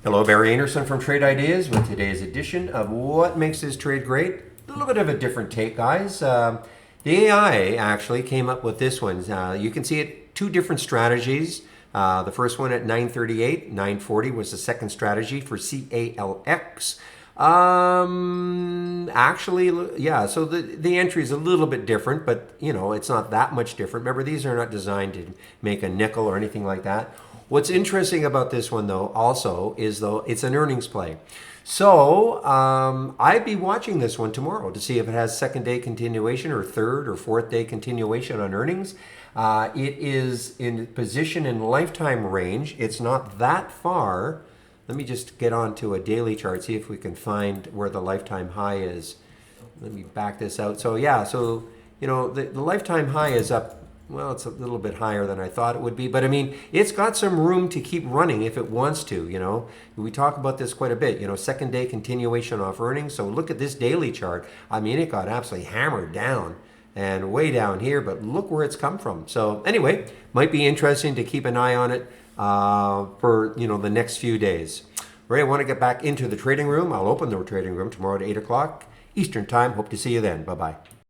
Hello, Barry Anderson from Trade Ideas with today's edition of What Makes This Trade Great. A little bit of a different take, guys. The AI actually came up with this one. You can see it, two different strategies. The first one at 938, 940 was the second strategy for CALX. Actually, yeah, so the entry is a little bit different, but you know, it's not that much different. Remember, these are not designed to make a nickel or anything like that. What's interesting about this one, though, also, is though it's an earnings play. So I'd be watching this one tomorrow to see if it has second day continuation or third or fourth day continuation on earnings. It is in position in lifetime range. It's not that far. Let me just get onto a daily chart, see if we can find where the lifetime high is. Let me back this out. So yeah, so you know the lifetime high is up. Well, it's a little bit higher than I thought it would be, but I mean, it's got some room to keep running if it wants to, you know. We talk about this quite a bit, you know, second day continuation off earnings. So look at this daily chart. I mean, it got absolutely hammered down and way down here, but look where it's come from. So anyway, might be interesting to keep an eye on it for, you know, the next few days. All right, I want to get back into the trading room. I'll open the trading room tomorrow at 8 o'clock Eastern time. Hope to see you then. Bye-bye.